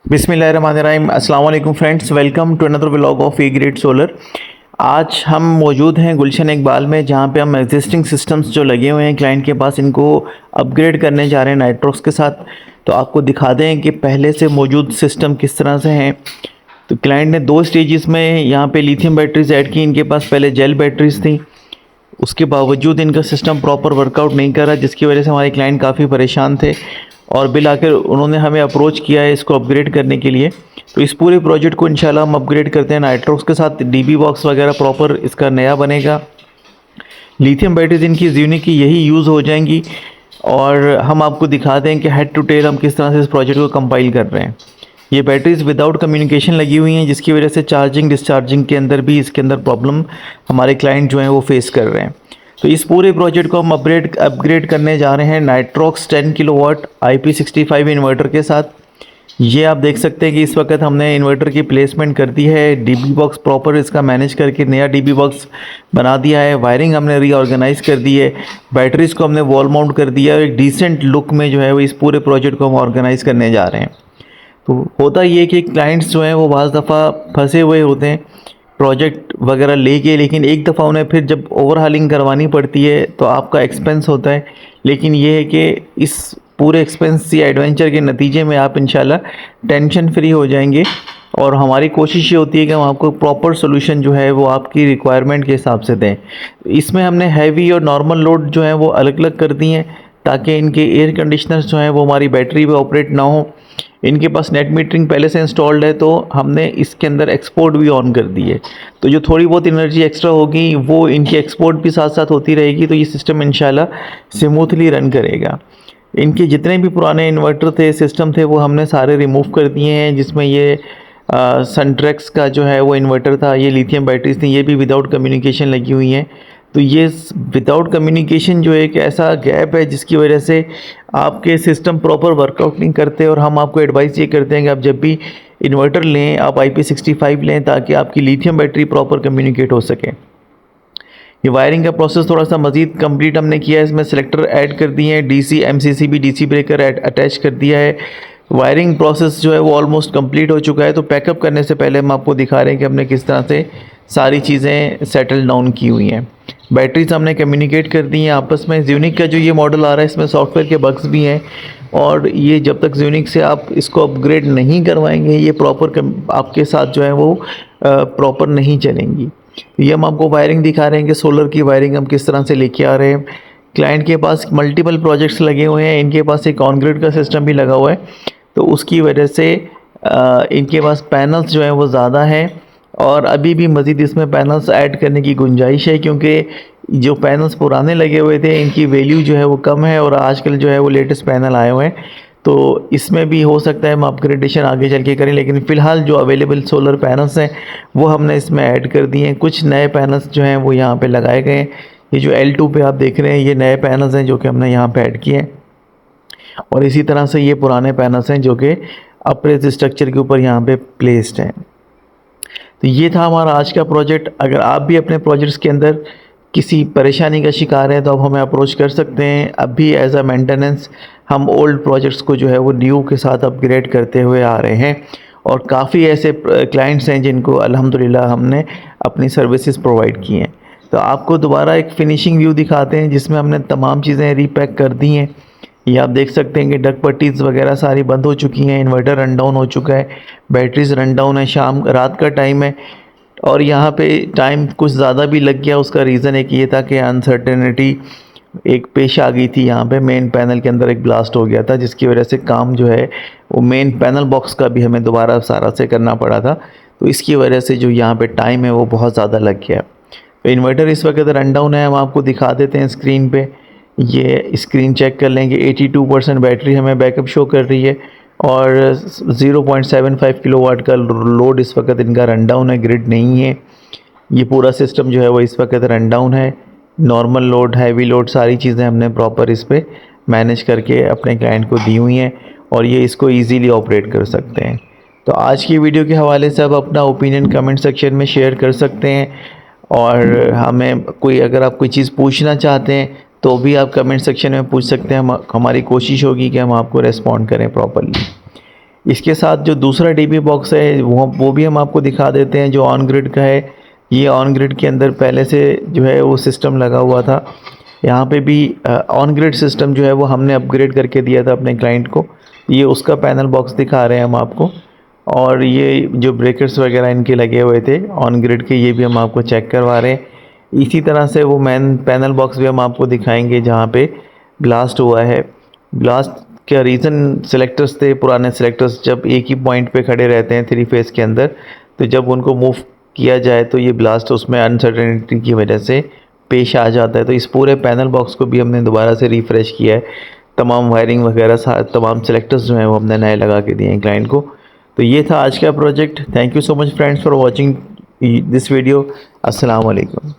बिस्मिल्लाहिर्रहमानिर्रहीम। अस्सलाम वालेकुम friends, welcome to another vlog of A grade solar. आज हम मौजूद हैं गुलशन इकबाल में, जहां पे हम एग्जिस्टिंग सिस्टम्स जो लगे हुए हैं क्लाइंट के पास, इनको अपग्रेड करने जा रहे हैं नाइट्रोक्स के साथ। तो आपको दिखा दें कि पहले से मौजूद सिस्टम किस तरह से हैं। तो क्लाइंट ने दो स्टेजेस में यहाँ पे लिथियम बैटरीज ऐड की। इनके पास पहले जेल बैटरीज थी, उसके बावजूद इनका सिस्टम प्रॉपर वर्कआउट नहीं कर रहा, जिसकी वजह से हमारे क्लाइंट काफ़ी परेशान थे और बिल आकर उन्होंने हमें अप्रोच किया है इसको अपग्रेड करने के लिए। तो इस पूरे प्रोजेक्ट को इंशाल्लाह हम अपग्रेड करते हैं नाइट्रोक्स के साथ। डीबी बॉक्स वगैरह प्रॉपर इसका नया बनेगा। लिथियम बैटरीज इनकी यूनिक की यही यूज़ हो जाएंगी और हम आपको दिखा दें कि हेड टू टेल हम किस तरह से इस प्रोजेक्ट को कंपाइल कर रहे हैं। ये बैटरीज विदाउट कम्युनिकेशन लगी हुई हैं, जिसकी वजह से चार्जिंग डिस्चार्जिंग के अंदर भी इसके अंदर प्रॉब्लम हमारे क्लाइंट जो हैं वो फेस कर रहे हैं। तो इस पूरे प्रोजेक्ट को हम अपग्रेड करने जा रहे हैं नाइट्रोक्स 10 किलोवाट IP65 इन्वर्टर के साथ। ये आप देख सकते हैं कि इस वक्त हमने इन्वर्टर की प्लेसमेंट कर दी है। डीबी बॉक्स प्रॉपर इसका मैनेज करके नया डीबी बॉक्स बना दिया है। वायरिंग हमने रीऑर्गेनाइज कर दी है। बैटरीज़ को हमने वॉल माउंट कर दिया है। एक डिसेंट लुक में जो है वो इस पूरे प्रोजेक्ट को हम ऑर्गेनाइज़ करने जा रहे हैं। तो होता ये कि क्लाइंट्स जो हैं वो बाज़ दफ़ा फंसे हुए होते हैं प्रोजेक्ट वगैरह लेके, लेकिन एक दफ़ा उन्हें फिर जब ओवरहालिंग करवानी पड़ती है तो आपका एक्सपेंस होता है। लेकिन ये है कि इस पूरे एक्सपेंस या एडवेंचर के नतीजे में आप इंशाल्लाह टेंशन फ्री हो जाएंगे। और हमारी कोशिश ये होती है कि हम आपको प्रॉपर सोल्यूशन जो है वो आपकी रिक्वायरमेंट के हिसाब से दें। इसमें हमने हैवी और नॉर्मल लोड जो है वो अलग अलग कर दी हैं, ताकि इनके एयर कंडीशनर्स जो हैं वो हमारी बैटरी पे ऑपरेट ना हो। इनके पास नेट मीटरिंग पहले से इंस्टॉल्ड है, तो हमने इसके अंदर एक्सपोर्ट भी ऑन कर दी है। तो जो थोड़ी बहुत एनर्जी एक्स्ट्रा होगी वो इनकी एक्सपोर्ट भी साथ साथ होती रहेगी। तो ये सिस्टम इंशाल्लाह स्मूथली रन करेगा। इनके जितने भी पुराने इन्वर्टर थे, सिस्टम थे, वो हमने सारे रिमूव कर दिए हैं। जिसमें ये सनट्रेक्स का जो है वो इन्वर्टर था, ये लिथियम बैटरीज थी, ये भी विदाउट कम्युनिकेशन लगी हुई हैं। तो ये विदाउट कम्युनिकेशन जो एक ऐसा गैप है जिसकी वजह से आपके सिस्टम प्रॉपर वर्कआउट नहीं करते। और हम आपको एडवाइस ये करते हैं कि आप जब भी इन्वर्टर लें आप IP65 लें, ताकि आपकी लिथियम बैटरी प्रॉपर कम्युनिकेट हो सके। ये वायरिंग का प्रोसेस थोड़ा सा मज़ीद कंप्लीट हमने किया है। इसमें सेलेक्टर ऐड कर दिए हैं, DC MCC भी DC ब्रेकर अटैच कर दिया है। वायरिंग प्रोसेस जो है वो ऑलमोस्ट कंप्लीट हो चुका है। तो पैकअप करने से पहले हम आपको दिखा रहे हैं कि हमने किस तरह से सारी चीज़ें सेटल डाउन की हुई हैं। बैटरीज हमने कम्युनिकेट कर दी हैं आपस में। ज़्यूनिक का जो ये मॉडल आ रहा है इसमें सॉफ्टवेयर के बग्स भी हैं, और ये जब तक ज़्यूनिक से आप इसको अपग्रेड नहीं करवाएंगे ये प्रॉपर आपके साथ जो है वो प्रॉपर नहीं चलेंगी। ये हम आपको वायरिंग दिखा रहे हैं कि सोलर की वायरिंग हम किस तरह से लेके आ रहे हैं। क्लाइंट के पास मल्टीपल प्रोजेक्ट्स लगे हुए हैं, इनके पास एक ऑन ग्रिड का सिस्टम भी लगा हुआ है। तो उसकी वजह से इनके पास पैनल्स जो हैं वो ज़्यादा हैं, और अभी भी मज़ीद इसमें पैनल्स ऐड करने की गुंजाइश है, क्योंकि जो पैनल्स पुराने लगे हुए थे इनकी वैल्यू जो है वो कम है, और आजकल जो है वो लेटेस्ट पैनल आए हुए हैं। तो इसमें भी हो सकता है हम अपग्रेडेशन आगे चल के करें, लेकिन फ़िलहाल जो अवेलेबल सोलर पैनल्स हैं वो हमने इसमें ऐड कर दिए हैं। कुछ नए पैनल्स जो हैं वो यहाँ पे लगाए गए हैं। ये जो L2 पे आप देख रहे हैं ये नए पैनल्स हैं जो कि हमने यहाँ पे ऐड किए हैं, और इसी तरह से ये पुराने पैनल्स हैं जो कि अप्रेज स्ट्रक्चर के ऊपर यहाँ पे प्लेस्ड हैं। तो ये था हमारा आज का प्रोजेक्ट। अगर आप भी अपने प्रोजेक्ट्स के अंदर किसी परेशानी का शिकार हैं तो आप हमें अप्रोच कर सकते हैं। अभी एज अ मेंटेनेंस हम ओल्ड प्रोजेक्ट्स को जो है वो न्यू के साथ अपग्रेड करते हुए आ रहे हैं, और काफ़ी ऐसे क्लाइंट्स हैं जिनको अल्हम्दुलिल्लाह हमने अपनी सर्विसेज प्रोवाइड की हैं। तो आपको दोबारा एक फ़िनिशिंग व्यू दिखाते हैं जिसमें हमने तमाम चीज़ें रीपैक कर दी हैं। ये आप देख सकते हैं कि डक पट्टीज़ वगैरह सारी बंद हो चुकी हैं, इन्वर्टर रन डाउन हो चुका है, बैटरीज रन डाउन है, रात का टाइम है। और यहाँ पे टाइम कुछ ज़्यादा भी लग गया, उसका रीज़न एक ये था कि अनसर्टेनिटी एक पेश आ गई थी। यहाँ पे मेन पैनल के अंदर एक ब्लास्ट हो गया था, जिसकी वजह से काम जो है वो मेन पैनल बॉक्स का भी हमें दोबारा सारा से करना पड़ा था। तो इसकी वजह से जो यहाँ पे टाइम है वो बहुत ज़्यादा लग गया। तो इन्वर्टर इस वक्त रन डाउन है, हम आपको दिखा देते हैं स्क्रीन पे। ये स्क्रीन चेक कर लेंगे, 82% बैटरी हमें बैकअप शो कर रही है, और 0.75 किलोवाट का लोड इस वक्त इनका रन डाउन है, ग्रिड नहीं है। ये पूरा सिस्टम जो है वो इस वक्त रन डाउन है। नॉर्मल लोड, हैवी लोड, सारी चीज़ें हमने प्रॉपर इस पर मैनेज करके अपने क्लाइंट को दी हुई हैं, और ये इसको ईज़िली ऑपरेट कर सकते हैं। तो आज की वीडियो के हवाले से आप अपना ओपिनियन कमेंट सेक्शन में शेयर कर सकते हैं, और हमें अगर आप कोई चीज़ पूछना चाहते हैं तो भी आप कमेंट सेक्शन में पूछ सकते हैं। हमारी कोशिश होगी कि हम आपको रेस्पॉन्ड करें प्रॉपर्ली। इसके साथ जो दूसरा डीबी बॉक्स है वो भी हम आपको दिखा देते हैं, जो ऑन ग्रिड का है। ये ऑन ग्रिड के अंदर पहले से जो है वो सिस्टम लगा हुआ था। यहाँ पे भी ऑन ग्रिड सिस्टम जो है वो हमने अपग्रेड करके दिया था अपने क्लाइंट को। ये उसका पैनल बॉक्स दिखा रहे हैं हम आपको। और ये जो ब्रेकर्स वगैरह इनके लगे हुए थे ऑन ग्रिड के, ये भी हम आपको चेक करवा रहे हैं। इसी तरह से वो मैन पैनल बॉक्स भी हम आपको दिखाएंगे जहाँ पे ब्लास्ट हुआ है। ब्लास्ट का रीज़न सिलेक्टर्स थे, पुराने सिलेक्टर्स जब एक ही पॉइंट पे खड़े रहते हैं 3 फेज़ के अंदर, तो जब उनको मूव किया जाए तो ये ब्लास्ट उसमें अनसर्टेनिटी की वजह से पेश आ जाता है। तो इस पूरे पैनल बॉक्स को भी हमने दोबारा से रिफ़्रेश किया है। तमाम वायरिंग वगैरह तमाम सिलेक्टर्स जो हैं वो हमने नए लगा के दिए हैं क्लाइंट को। तो ये था आज का project. Thank you so much friends for watching this video. अस्सलाम वालेकुम।